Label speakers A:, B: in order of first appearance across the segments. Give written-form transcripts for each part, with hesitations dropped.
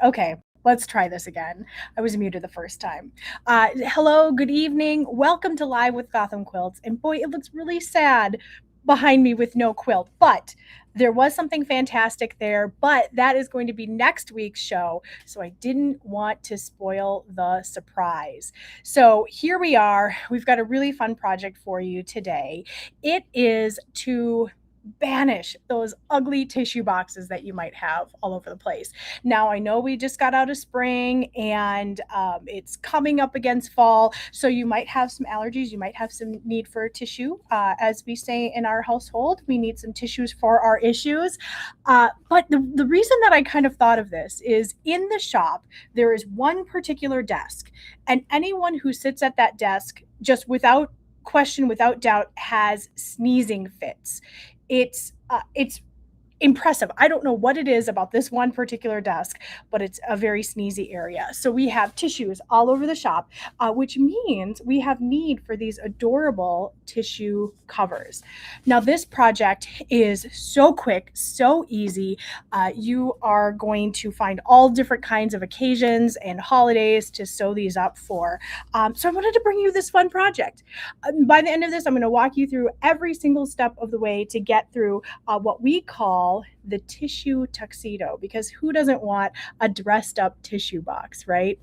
A: Okay, let's try this again. I was muted the first time. Hello, good evening. Welcome to Live with Gotham Quilts. And boy, it looks really sad behind me with no quilt, but there was something fantastic there. But that is going to be next week's show. So I didn't want to spoil the surprise. So here we are. We've got a really fun project for you today. It is to banish those ugly tissue boxes that you might have all over the place. Now, I know we just got out of spring and it's coming up against fall, so you might have some allergies. You might have some need for tissue. As we say in our household, we need some tissues for our issues. But the reason that I kind of thought of this is in the shop, there is one particular desk, and anyone who sits at that desk, just without question, without doubt, has sneezing fits. It's impressive. I don't know what it is about this one particular desk, but it's a very sneezy area. So we have tissues all over the shop, which means we have need for these adorable tissue covers. Now, this project is so quick, so easy. You are going to find all different kinds of occasions and holidays to sew these up for. So I wanted to bring you this fun project. By the end of this, I'm going to walk you through every single step of the way to get through what we call the tissue tuxedo, because who doesn't want a dressed up tissue box, right?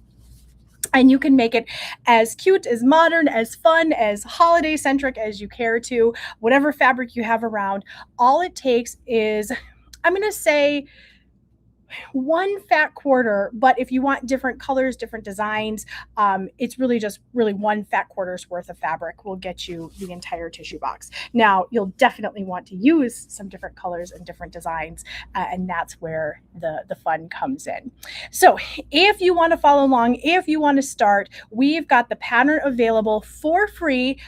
A: And you can make it as cute, as modern, as fun, as holiday centric as you care to, whatever fabric you have around. All it takes is, I'm going to say, one fat quarter, but if you want different colors, different designs, it's really just really one fat quarter's worth of fabric will get you the entire tissue box. Now, you'll definitely want to use some different colors and different designs, and that's where the fun comes in. So if you want to follow along, if you want to start, we've got the pattern available for free,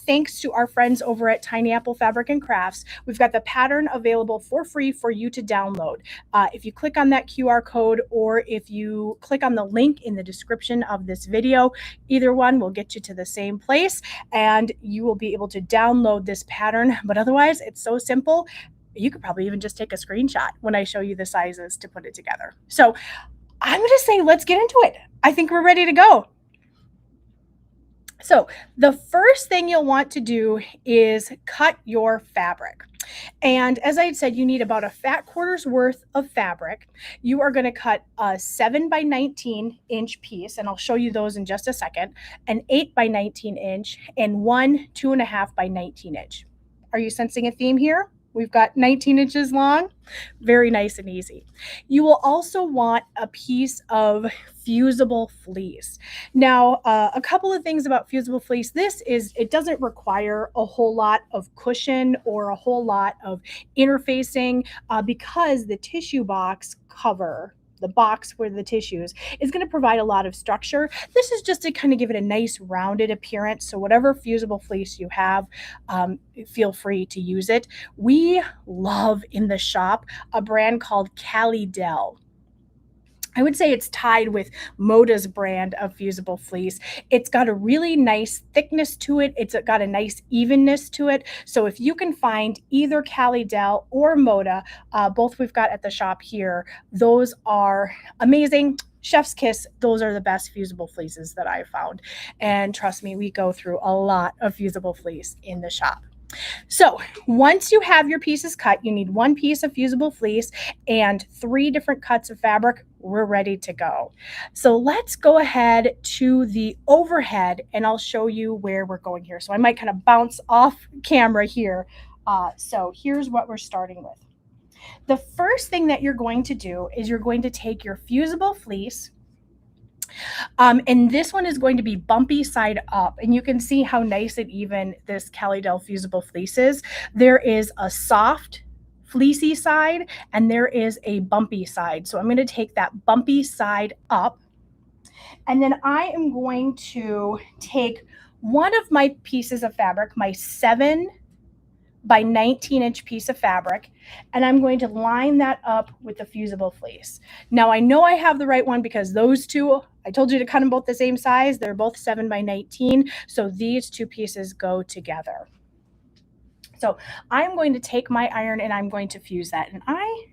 A: thanks to our friends over at Tiny Apple Fabric and Crafts. We've got the pattern available for free for you to download. If you click on that QR code, or if you click on the link in the description of this video, either one will get you to the same place and you will be able to download this pattern. But otherwise, it's so simple. You could probably even just take a screenshot when I show you the sizes to put it together. So I'm going to say, let's get into it. I think we're ready to go. So the first thing you'll want to do is cut your fabric. And as I had said, you need about a fat quarter's worth of fabric. You are going to cut a 7 by 19 inch piece, and I'll show you those in just a second, an 8 by 19 inch, and one 2.5 by 19 inch. Are you sensing a theme here? We've got 19 inches long, very nice and easy. You will also want a piece of fusible fleece. Now, a couple of things about fusible fleece. It doesn't require a whole lot of cushion or a whole lot of interfacing, because the tissue box cover, the box for the tissues, is going to provide a lot of structure. This is just to kind of give it a nice rounded appearance. So whatever fusible fleece you have, feel free to use it. We love in the shop a brand called Calidel. I would say it's tied with Moda's brand of fusible fleece. It's got a really nice thickness to it. It's got a nice evenness to it. So if you can find either Calidel or Moda, both we've got at the shop here, those are amazing. Chef's kiss, those are the best fusible fleeces that I've found. And trust me, we go through a lot of fusible fleece in the shop. So once you have your pieces cut, you need one piece of fusible fleece and 3 different cuts of fabric. We're ready to go. So let's go ahead to the overhead and I'll show you where we're going here. So I might kind of bounce off camera here. So here's what we're starting with. The first thing that you're going to do is you're going to take your fusible fleece, and this one is going to be bumpy side up, and you can see how nice and even this Calidel fusible fleece is. There is a soft fleecy side and there is a bumpy side. So I'm going to take that bumpy side up, and then I am going to take one of my pieces of fabric, my 7 by 19 inch piece of fabric, and I'm going to line that up with the fusible fleece. Now I know I have the right one because those two, I told you to cut them both the same size. They're both 7 by 19. So these two pieces go together. So I'm going to take my iron and I'm going to fuse that. And I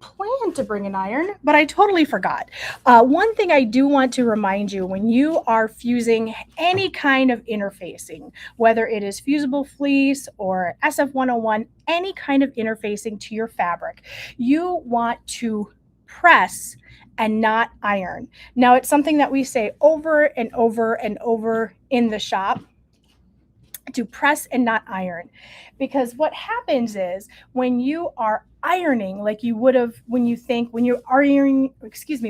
A: planned to bring an iron, but I totally forgot. One thing I do want to remind you, when you are fusing any kind of interfacing, whether it is fusible fleece or SF101, any kind of interfacing to your fabric, you want to press and not iron. Now, it's something that we say over and over and over in the shop, to press and not iron, because what happens is when you are ironing, like you would have when you're ironing,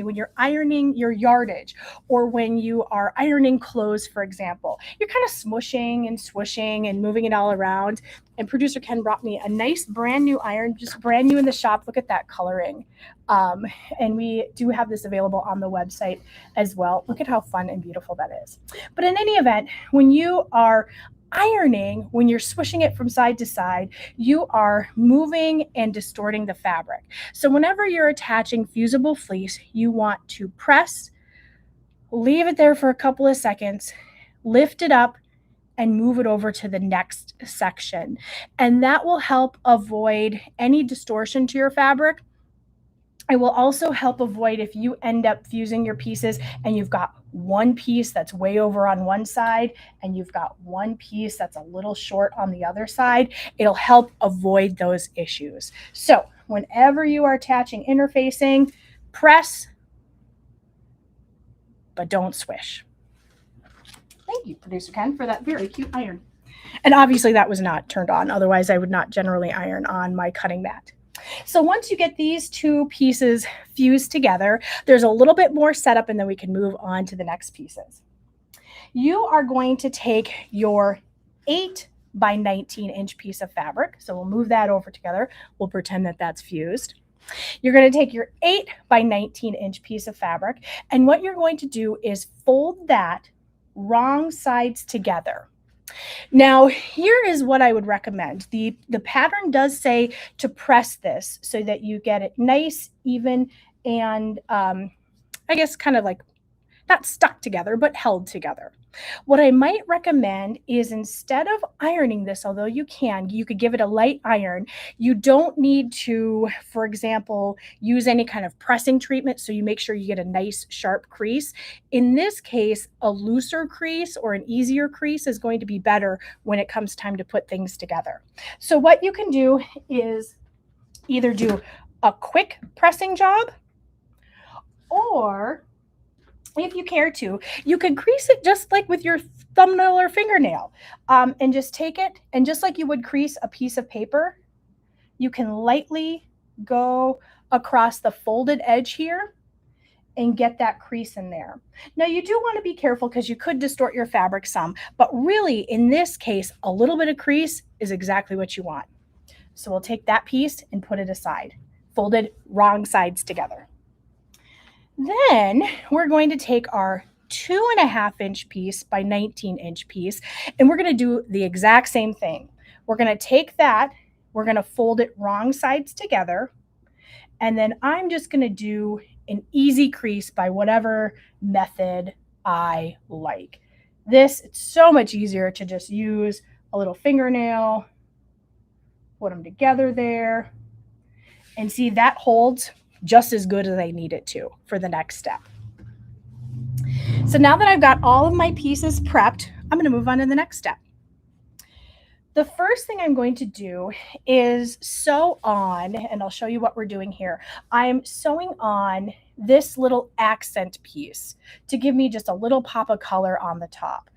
A: when you're ironing your yardage, or when you are ironing clothes, for example, you're kind of smushing and swooshing and moving it all around. And producer Ken brought me a nice brand new iron, just brand new in the shop. Look at that coloring. And we do have this available on the website as well. Look at how fun and beautiful that is. But in any event, when you are ironing, when you're swishing it from side to side, you are moving and distorting the fabric. So whenever you're attaching fusible fleece, you want to press, leave it there for a couple of seconds, lift it up, and move it over to the next section. And that will help avoid any distortion to your fabric. It will also help avoid if you end up fusing your pieces and you've got one piece that's way over on one side and you've got one piece that's a little short on the other side. It'll help avoid those issues. So whenever you are attaching interfacing, press, but don't swish. Thank you, Producer Ken, for that very cute iron. And obviously that was not turned on. Otherwise, I would not generally iron on my cutting mat. So once you get these two pieces fused together, there's a little bit more setup, and then we can move on to the next pieces. You are going to take your 8 by 19 inch piece of fabric. So we'll move that over together. We'll pretend that that's fused. You're going to take your 8 by 19 inch piece of fabric, and what you're going to do is fold that wrong sides together. Now, here is what I would recommend. The pattern does say to press this so that you get it nice, even, and I guess kind of like not stuck together, but held together. What I might recommend is, instead of ironing this, although you could give it a light iron. You don't need to, for example, use any kind of pressing treatment, so you make sure you get a nice sharp crease. In this case, a looser crease or an easier crease is going to be better when it comes time to put things together. So what you can do is either do a quick pressing job, or if you care to, you can crease it just like with your thumbnail or fingernail, and just take it, and just like you would crease a piece of paper, you can lightly go across the folded edge here and get that crease in there. Now, you do want to be careful because you could distort your fabric some, but really in this case, a little bit of crease is exactly what you want. So we'll take that piece and put it aside, folded wrong sides together. Then we're going to take our 2.5 inch piece by 19 inch piece, and we're going to do the exact same thing. We're going to take that, we're going to fold it wrong sides together, and then I'm just going to do an easy crease by whatever method I like. It's so much easier to just use a little fingernail, put them together there, and see that holds just as good as I need it to for the next step. So now that I've got all of my pieces prepped, I'm going to move on to the next step. The first thing I'm going to do is sew on, and I'll show you what we're doing here. I'm sewing on this little accent piece to give me just a little pop of color on the top.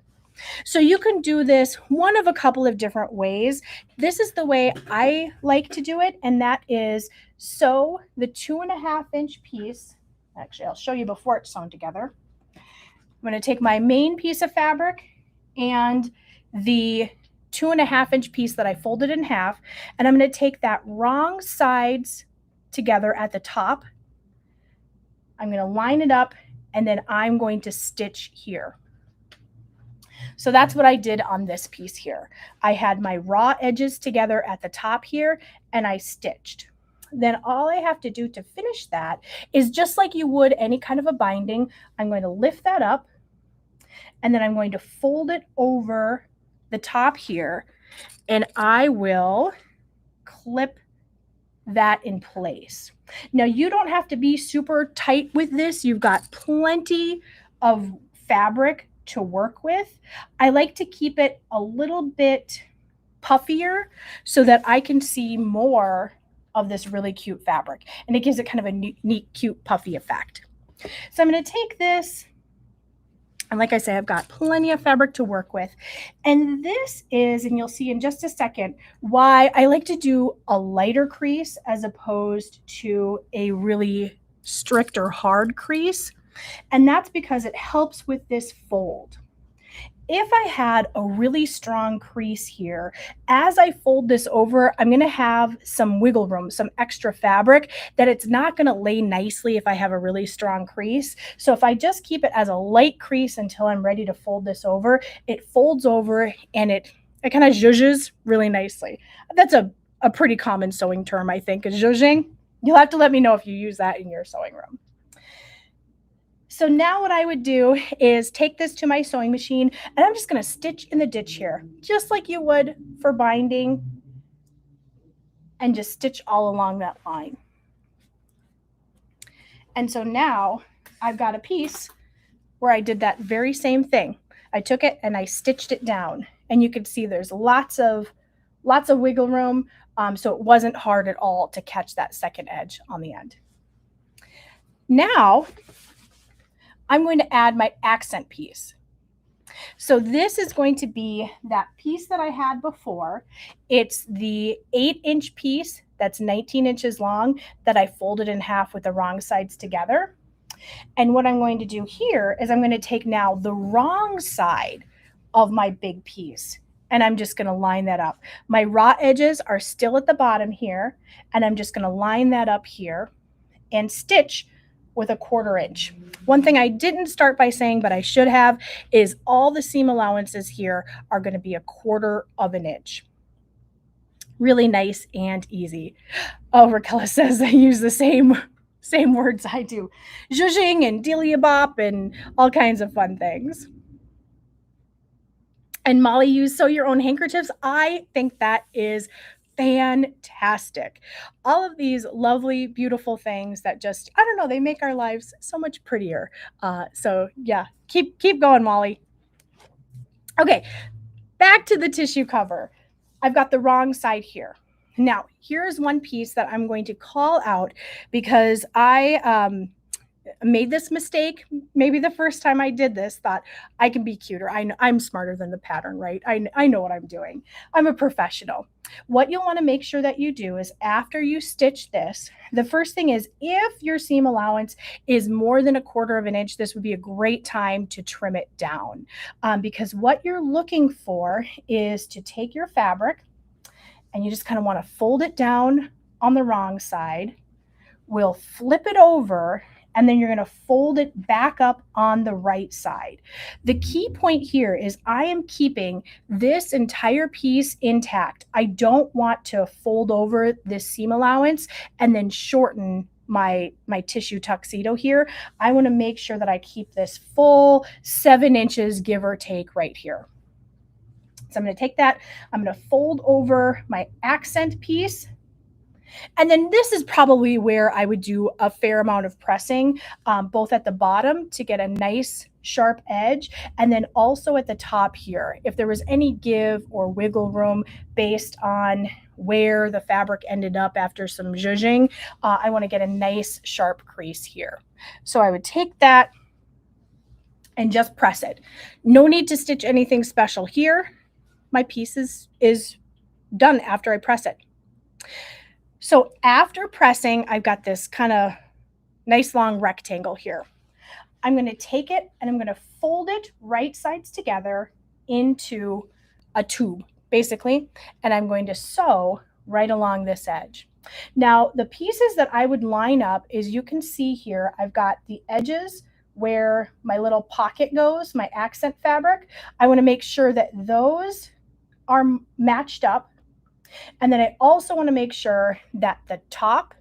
A: So you can do this one of a couple of different ways. This is the way I like to do it, and that is sew the 2.5 inch piece. Actually, I'll show you before it's sewn together. I'm going to take my main piece of fabric and the 2.5 inch piece that I folded in half, and I'm going to take that wrong sides together at the top. I'm going to line it up, and then I'm going to stitch here. So that's what I did on this piece here. I had my raw edges together at the top here, and I stitched. Then all I have to do to finish that is, just like you would any kind of a binding, I'm going to lift that up, and then I'm going to fold it over the top here, and I will clip that in place. Now, you don't have to be super tight with this. You've got plenty of fabric to work with. I like to keep it a little bit puffier so that I can see more of this really cute fabric. And it gives it kind of a neat, cute, puffy effect. So I'm going to take this, and like I say, I've got plenty of fabric to work with. And this is, and you'll see in just a second, why I like to do a lighter crease as opposed to a really strict or hard crease. And that's because it helps with this fold. If I had a really strong crease here, as I fold this over, I'm going to have some wiggle room, some extra fabric that it's not going to lay nicely if I have a really strong crease. So if I just keep it as a light crease until I'm ready to fold this over, it folds over and it kind of zhuzhes really nicely. That's a pretty common sewing term, I think, is zhuzhing. You'll have to let me know if you use that in your sewing room. So now what I would do is take this to my sewing machine, and I'm just going to stitch in the ditch here, just like you would for binding, and just stitch all along that line. And so now I've got a piece where I did that very same thing. I took it and I stitched it down, and you can see there's lots of wiggle room, so it wasn't hard at all to catch that second edge on the end. Now I'm going to add my accent piece. So this is going to be that piece that I had before. It's the 8-inch piece that's 19 inches long that I folded in half with the wrong sides together. And what I'm going to do here is I'm going to take now the wrong side of my big piece, and I'm just going to line that up. My raw edges are still at the bottom here, and I'm just going to line that up here and stitch with a 1/4 inch. One thing I didn't start by saying, but I should have, is all the seam allowances here are going to be a 1/4 of an inch. Really nice and easy. Oh, Raquel says I use the same words I do. Zhuzhing and delia-bop and all kinds of fun things. And Molly, you sew your own handkerchiefs. I think that is fantastic. All of these lovely, beautiful things that just, I don't know, they make our lives so much prettier. So yeah, keep going, Molly. Okay, back to the tissue cover. I've got the wrong side here. Now, here's one piece that I'm going to call out because I made this mistake. Maybe the first time I did this, thought I can be cuter. I'm smarter than the pattern, right? I know what I'm doing. I'm a professional. What you'll want to make sure that you do is after you stitch this, the first thing is if your seam allowance is more than a 1/4 of an inch, this would be a great time to trim it down because what you're looking for is to take your fabric and you just kind of want to fold it down on the wrong side. We'll flip it over and then you're going to fold it back up on the right side. The key point here is I am keeping this entire piece intact. I don't want to fold over this seam allowance and then shorten my tissue tuxedo here. I want to make sure that I keep this full 7 inches, give or take, right here. So I'm going to take that, I'm going to fold over my accent piece. And then this is probably where I would do a fair amount of pressing, both at the bottom to get a nice sharp edge, and then also at the top here. If there was any give or wiggle room based on where the fabric ended up after some zhuzhing, I want to get a nice sharp crease here. So I would take that and just press it. No need to stitch anything special here. My piece is done after I press it. So after pressing, I've got this kind of nice long rectangle here. I'm going to take it and I'm going to fold it right sides together into a tube, basically, and I'm going to sew right along this edge. Now, the pieces that I would line up is you can see here, I've got the edges where my little pocket goes, my accent fabric. I want to make sure that those are matched up. And then I also want to make sure that the top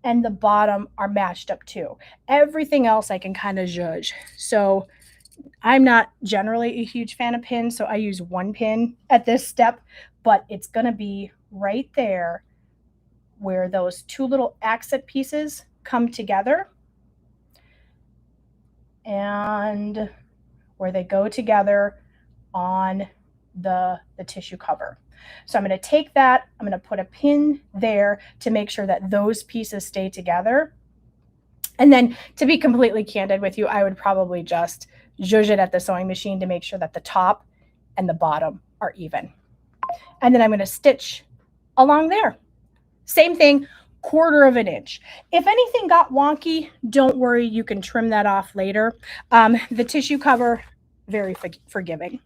A: and the bottom are matched up too. Everything else I can kind of judge. So I'm not generally a huge fan of pins, so I use one pin at this step, but it's going to be right there where those two little accent pieces come together and where they go together on the tissue cover. So I'm going to take that, I'm going to put a pin there to make sure that those pieces stay together. And then, to be completely candid with you, I would probably just zhuzh it at the sewing machine to make sure that the top and the bottom are even. And then I'm going to stitch along there. Same thing, 1/4 of an inch. If anything got wonky, don't worry, you can trim that off later. The tissue cover, very forgiving.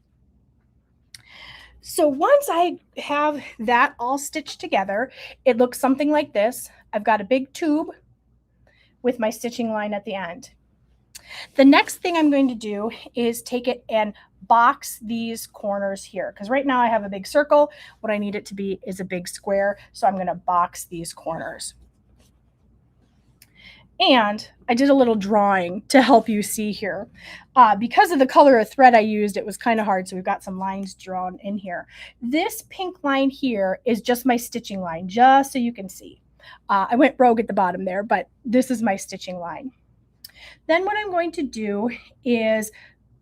A: So once I have that all stitched together, it looks something like this. I've got a big tube with my stitching line at the end. The next thing I'm going to do is take it and box these corners here, because right now I have a big circle. What I need it to be is a big square, so I'm going to box these corners. And I did a little drawing to help you see here. Because of the color of thread I used, it was kind of hard, so we've got some lines drawn in here. This pink line here is just my stitching line, just so you can see. I went rogue at the bottom there, but this is my stitching line. Then what I'm going to do is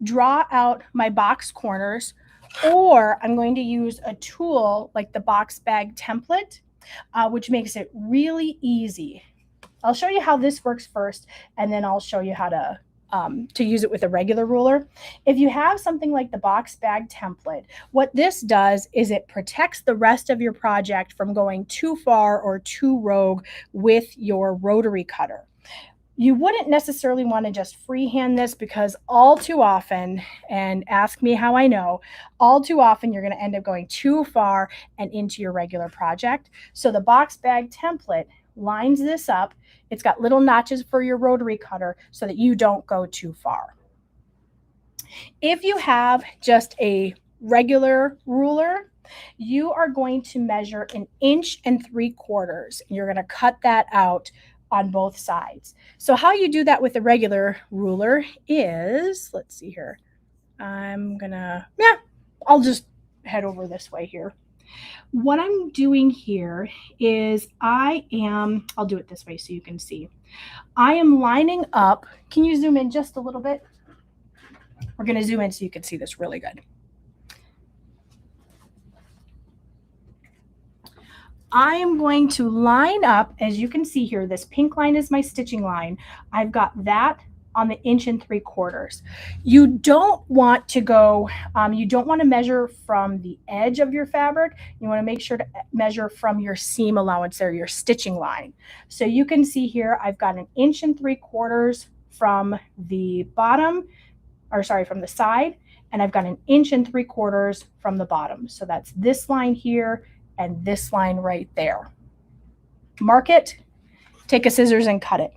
A: draw out my box corners, or I'm going to use a tool like the box bag template, which makes it really easy. I'll show you how this works first, and then I'll show you how to use it with a regular ruler. If you have something like the box bag template, what this does is it protects the rest of your project from going too far or too rogue with your rotary cutter. You wouldn't necessarily want to just freehand this, because all too often, and ask me how I know, all too often you're going to end up going too far and into your regular project. So the box bag template lines this up. It's got little notches for your rotary cutter so that you don't go too far. If you have just a regular ruler, you are going to measure 1 3/4 inches. You're going to cut that out on both sides. So how you do that with a regular ruler is, let's see here. I'll just head over this way here. What I'm doing here is I'll do it this way so you can see. I am lining up. Can you zoom in just a little bit? We're going to zoom in so you can see this really good. I am going to line up, as you can see here, this pink line is my stitching line. I've got that on the 1 3/4 inches. You don't want to go, you don't want to measure from the edge of your fabric. You want to make sure to measure from your seam allowance there, your stitching line. So you can see here, I've got 1 3/4 inches from the bottom, or sorry, from the side, and I've got 1 3/4 inches from the bottom. So that's this line here and this line right there. Mark it, take a scissors and cut it.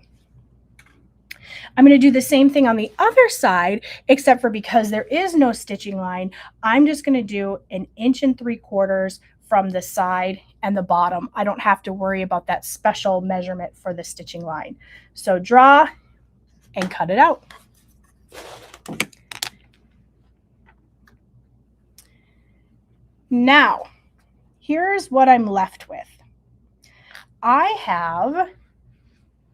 A: I'm going to do the same thing on the other side, except for because there is no stitching line, I'm just going to do 1 3/4 inches from the side and the bottom. I don't have to worry about that special measurement for the stitching line. So draw and cut it out. Now, here's what I'm left with. I have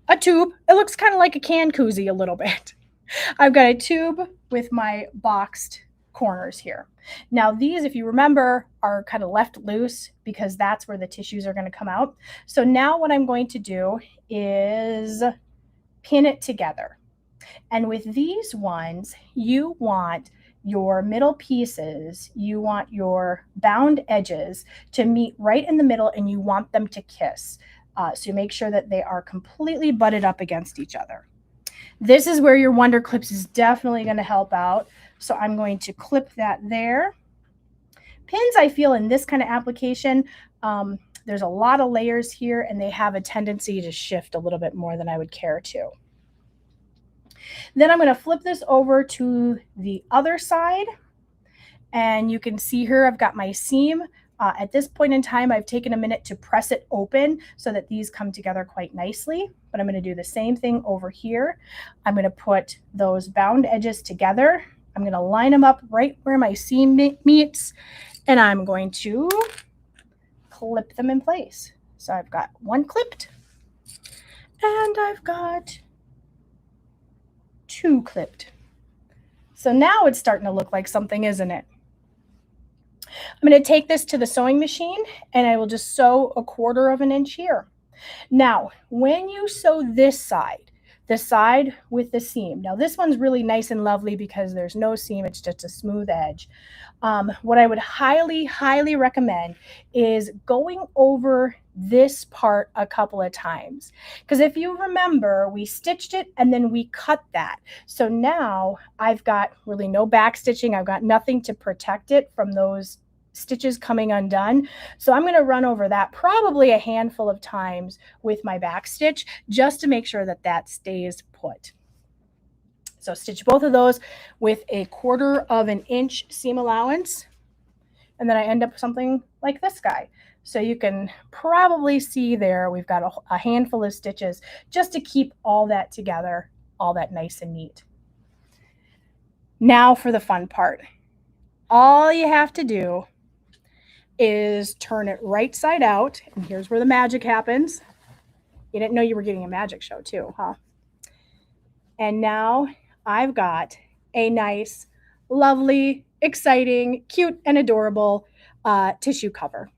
A: a tube. It looks kind of like a can koozie a little bit. I've got a tube with my boxed corners here. Now these, if you remember, are kind of left loose because that's where the tissues are going to come out. So now what I'm going to do is pin it together. And with these ones, you want your middle pieces, you want your bound edges to meet right in the middle, and you want them to kiss. So you make sure that they are completely butted up against each other. This is where your Wonder Clips is definitely going to help out. So I'm going to clip that there. Pins, I feel in this kind of application, there's a lot of layers here, and they have a tendency to shift a little bit more than I would care to. Then I'm going to flip this over to the other side, and you can see here I've got my seam. At this point in time, I've taken a minute to press it open so that these come together quite nicely, but I'm going to do the same thing over here. I'm going to put those bound edges together. I'm going to line them up right where my seam meets, and I'm going to clip them in place. So I've got one clipped and I've got two clipped. So now it's starting to look like something, isn't it? I'm going to take this to the sewing machine and I will just sew 1/4 of an inch here. Now, when you sew this side, the side with the seam, now this one's really nice and lovely because there's no seam, it's just a smooth edge. What I would highly, highly recommend is going over this part a couple of times. Because if you remember, we stitched it and then we cut that. So now I've got really no back stitching. I've got nothing to protect it from those stitches coming undone. So I'm going to run over that probably a handful of times with my back stitch just to make sure that that stays put. So stitch both of those with 1/4 of an inch seam allowance. And then I end up with something like this guy. So you can probably see there, we've got a handful of stitches just to keep all that together, all that nice and neat. Now for the fun part. All you have to do is turn it right side out. And here's where the magic happens. You didn't know you were getting a magic show too, huh? And now I've got a nice, lovely, exciting, cute, and adorable tissue cover.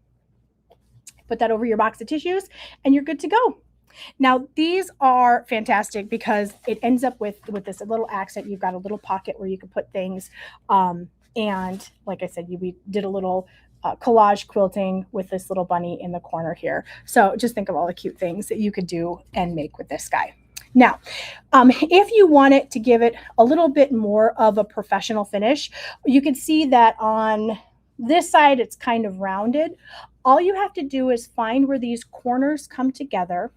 A: Put that over your box of tissues and you're good to go. Now, these are fantastic because it ends up with this little accent. You've got a little pocket where you can put things. And like I said, we did a little collage quilting with this little bunny in the corner here. So just think of all the cute things that you could do and make with this guy. Now, if you want it to give it a little bit more of a professional finish, you can see that on this side, it's kind of rounded. All you have to do is find where these corners come together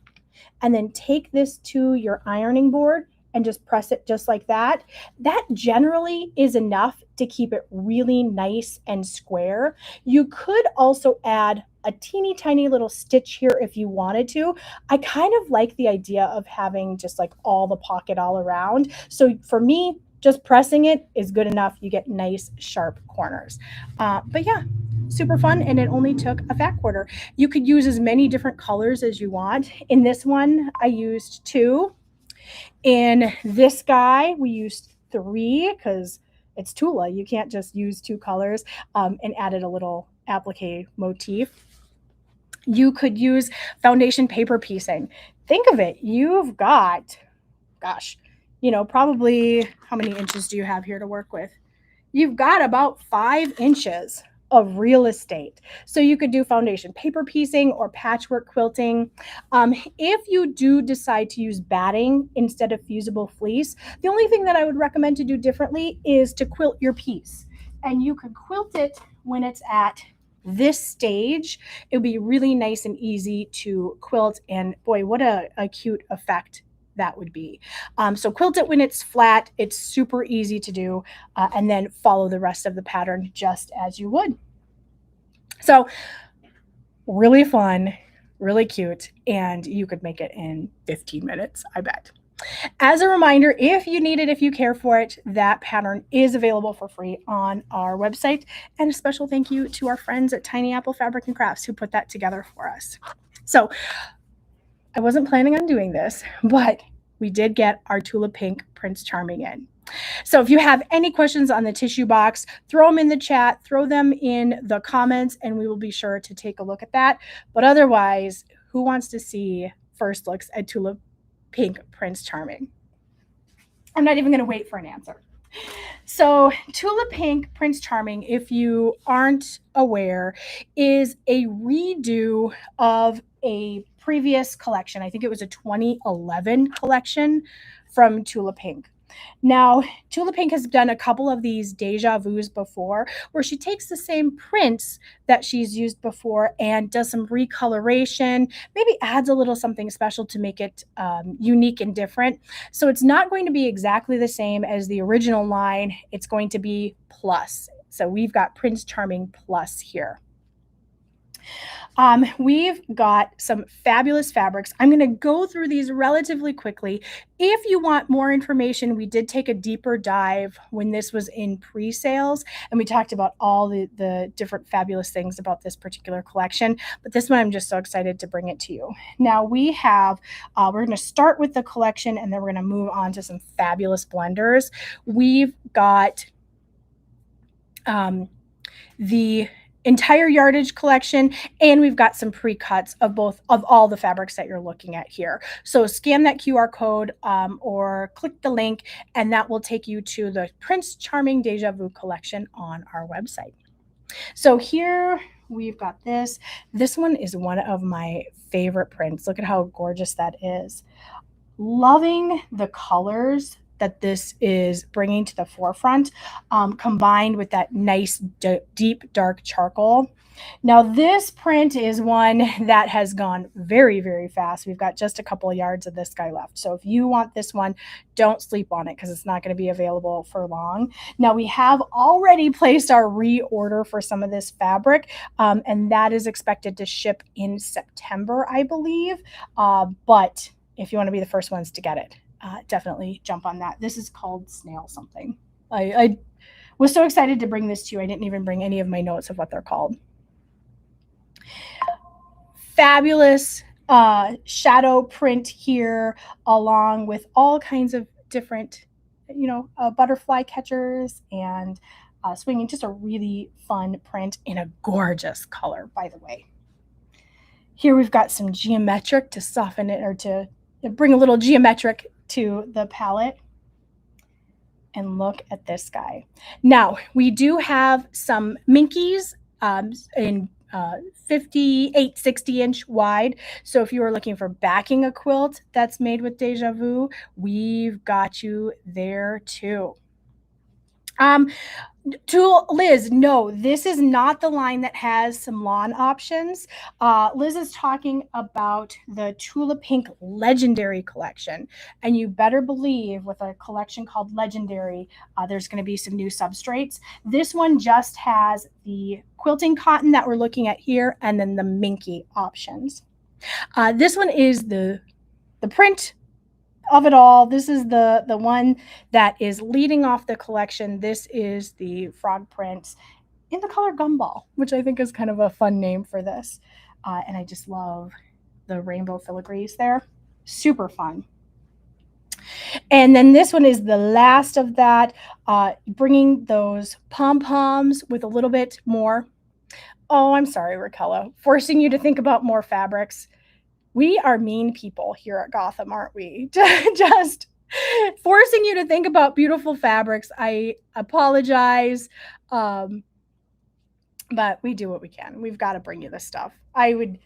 A: and then take this to your ironing board and just press it just like that. That generally is enough to keep it really nice and square. You could also add a teeny tiny little stitch here if you wanted to. I kind of like the idea of having just like all the pocket all around. So for me, just pressing it is good enough. You get nice sharp corners. But yeah, super fun, and it only took a fat quarter. You could use as many different colors as you want. In this one, I used 2. In this guy, we used 3 because it's Tula. You can't just use 2 colors, and added a little applique motif. You could use foundation paper piecing. Think of it. You've got, gosh, probably how many inches do you have here to work with? You've got about 5 inches of real estate. So you could do foundation paper piecing or patchwork quilting. If you do decide to use batting instead of fusible fleece, the only thing that I would recommend to do differently is to quilt your piece. And you could quilt it when it's at this stage. It would be really nice and easy to quilt. And boy, what a cute effect that would be. So quilt it when it's flat. It's super easy to do, and then follow the rest of the pattern just as you would. So really fun, really cute, and you could make it in 15 minutes, I bet. As a reminder, if you need it, if you care for it, that pattern is available for free on our website. And a special thank you to our friends at Tiny Apple Fabric and Crafts who put that together for us. So I wasn't planning on doing this, but we did get our Tula Pink Prince Charming in. So if you have any questions on the tissue box, throw them in the chat, throw them in the comments, and we will be sure to take a look at that. But otherwise, who wants to see first looks at Tula Pink Prince Charming? I'm not even going to wait for an answer. So Tula Pink Prince Charming, if you aren't aware, is a redo of a previous collection. I think it was a 2011 collection from Tula Pink. Now, Tula Pink has done a couple of these deja vus before where she takes the same prints that she's used before and does some recoloration, maybe adds a little something special to make it unique and different. So it's not going to be exactly the same as the original line. It's going to be plus. So we've got Prince Charming Plus here. We've got some fabulous fabrics. I'm going to go through these relatively quickly. If you want more information, we did take a deeper dive when this was in pre-sales, and we talked about all the different fabulous things about this particular collection. But this one, I'm just so excited to bring it to you. Now we have, we're going to start with the collection, and then we're going to move on to some fabulous blenders. We've got the entire yardage collection, and we've got some pre-cuts of all the fabrics that you're looking at here. So scan that QR code or click the link, and that will take you to the Prince Charming Deja Vu collection on our website. So here we've got this. This one is one of my favorite prints. Look at how gorgeous that is. Loving the colors that this is bringing to the forefront, combined with that nice deep dark charcoal. Now this print is one that has gone very, very fast. We've got just a couple of yards of this guy left. So if you want this one, don't sleep on it because it's not going to be available for long. Now we have already placed our reorder for some of this fabric, and that is expected to ship in September, I believe. But if you want to be the first ones to get it, definitely jump on that. This is called Snail something. I was so excited to bring this to you. I didn't even bring any of my notes of what they're called. Fabulous shadow print here, along with all kinds of different, butterfly catchers and swinging. Just a really fun print in a gorgeous color, by the way. Here we've got some geometric to soften it, or to bring a little geometric to the palette. And look at this guy. Now, we do have some minkies in 58, 60-inch wide. So if you are looking for backing a quilt that's made with Deja Vu, we've got you there too. To Liz, no, this is not the line that has some lawn options. Liz is talking about the Tula Pink Legendary collection. And you better believe with a collection called Legendary, there's going to be some new substrates. This one just has the quilting cotton that we're looking at here, and then the minky options. This one is the print of it all. This is the one that is leading off the collection. This is the frog print in the color Gumball, which I think is kind of a fun name for this. And I just love the rainbow filigrees there. Super fun. And then this one is the last of that, bringing those pom-poms with a little bit more. Oh, I'm sorry, Raquella, forcing you to think about more fabrics. We are mean people here at Gotham, aren't we? Just forcing you to think about beautiful fabrics. I apologize, but we do what we can. We've got to bring you this stuff. I would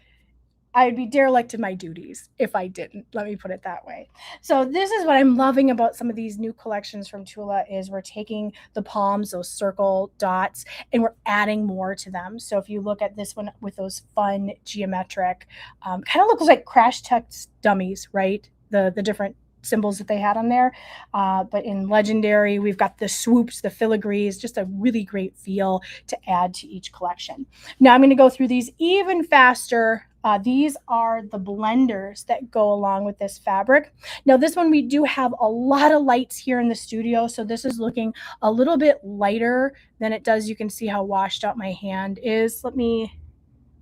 A: be derelict in my duties if I didn't. Let me put it that way. So this is what I'm loving about some of these new collections from Tula is we're taking the palms, those circle dots, and we're adding more to them. So if you look at this one with those fun geometric, kind of looks like Crash Text dummies, right? The different symbols that they had on there. But in Legendary, we've got the swoops, the filigrees, just a really great feel to add to each collection. Now I'm going to go through these even faster. These are the blenders that go along with this fabric. Now this one, we do have a lot of lights here in the studio. So this is looking a little bit lighter than it does. You can see how washed out my hand is. Let me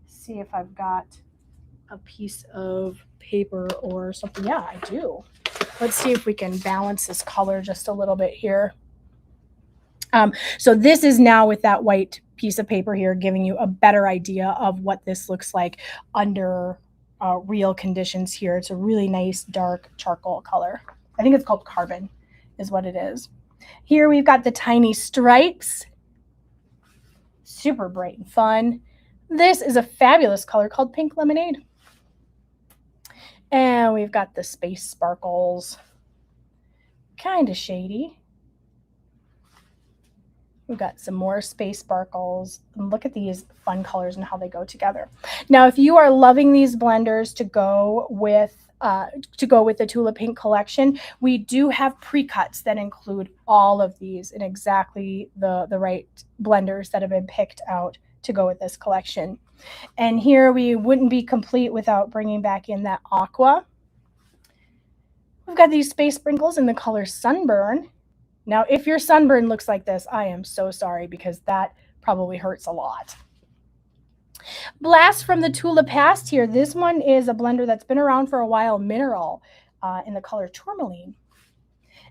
A: see if I've got a piece of paper or something. Yeah, I do. Let's see if we can balance this color just a little bit here. So this is now with that white piece of paper here, giving you a better idea of what this looks like under real conditions here. It's a really nice dark charcoal color. I think it's called Carbon is what it is. Here we've got the tiny stripes. Super bright and fun. This is a fabulous color called Pink Lemonade. And we've got the space sparkles. Kind of shady. We've got some more space sparkles. And look at these fun colors and how they go together. Now, if you are loving these blenders to go with the Tula Pink collection, we do have pre-cuts that include all of these in exactly the right blenders that have been picked out to go with this collection. And here we wouldn't be complete without bringing back in that aqua. We've got these space sprinkles in the color Sunburn. Now, if your sunburn looks like this, I am so sorry because that probably hurts a lot. Blast from the Tula Past here. This one is a blender that's been around for a while, Mineral, in the color Tourmaline.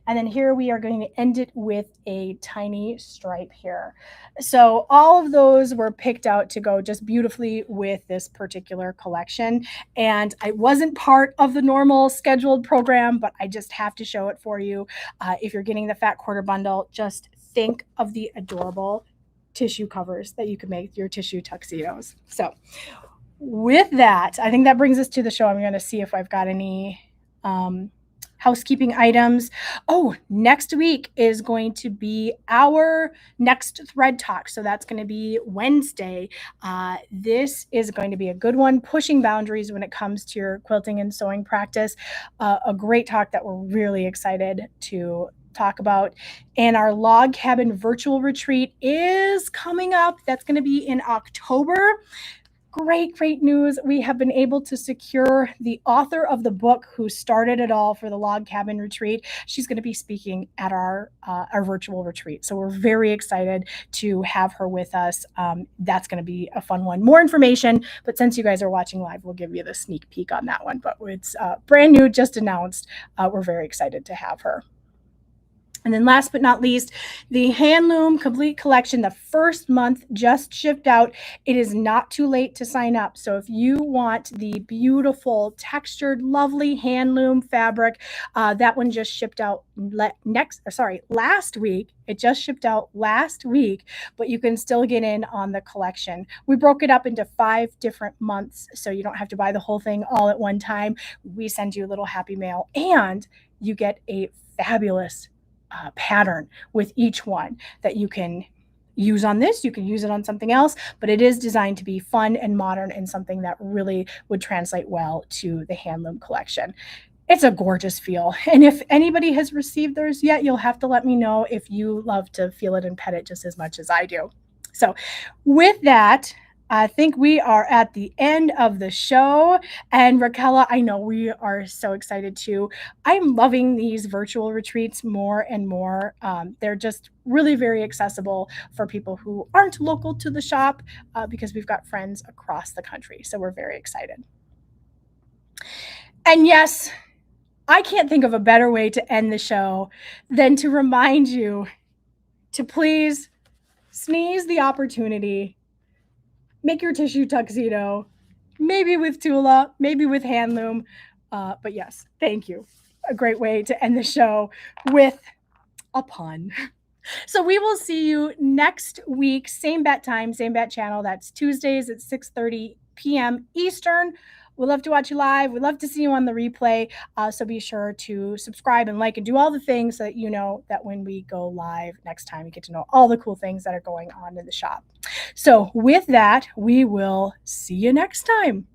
A: And then here we are going to end it with a tiny stripe here. So all of those were picked out to go just beautifully with this particular collection. And I wasn't part of the normal scheduled program, but I just have to show it for you. If you're getting the Fat Quarter Bundle, just think of the adorable tissue covers that you can make your tissue tuxedos. So with that, I think that brings us to the show. I'm going to see if I've got any housekeeping items. Oh, next week is going to be our next thread talk. So that's going to be Wednesday. This is going to be a good one, pushing boundaries when it comes to your quilting and sewing practice. A great talk that we're really excited to talk about. And our log cabin virtual retreat is coming up. That's going to be in October. Great news. We have been able to secure the author of the book who started it all for the log cabin retreat. She's going to be speaking at our virtual retreat. So we're very excited to have her with us. That's going to be a fun one. More information, but since you guys are watching live, we'll give you the sneak peek on that one. But it's brand new, just announced. We're very excited to have her. And then last but not least, the Handloom Complete Collection, the first month just shipped out. It is not too late to sign up. So if you want the beautiful, textured, lovely handloom fabric, that one just shipped out last week. It just shipped out last week, but you can still get in on the collection. We broke it up into 5 different months, so you don't have to buy the whole thing all at one time. We send you a little happy mail, and you get a fabulous pattern with each one that you can use on this. You can use it on something else, but it is designed to be fun and modern and something that really would translate well to the Handloom collection. It's a gorgeous feel. And if anybody has received theirs yet, you'll have to let me know if you love to feel it and pet it just as much as I do. So with that, I think we are at the end of the show. And Raquela, I know we are so excited too. I'm loving these virtual retreats more and more. They're just really very accessible for people who aren't local to the shop because we've got friends across the country. So we're very excited. And yes, I can't think of a better way to end the show than to remind you to please seize the opportunity. Make your tissue tuxedo, maybe with Tula, maybe with Handloom. But yes, thank you. A great way to end the show with a pun. So we will see you next week, same bat time, same bat channel. That's Tuesdays at 6:30 p.m. Eastern. We'd love to watch you live. We'd love to see you on the replay. So be sure to subscribe and like and do all the things so that you know that when we go live next time, you get to know all the cool things that are going on in the shop. So with that, we will see you next time.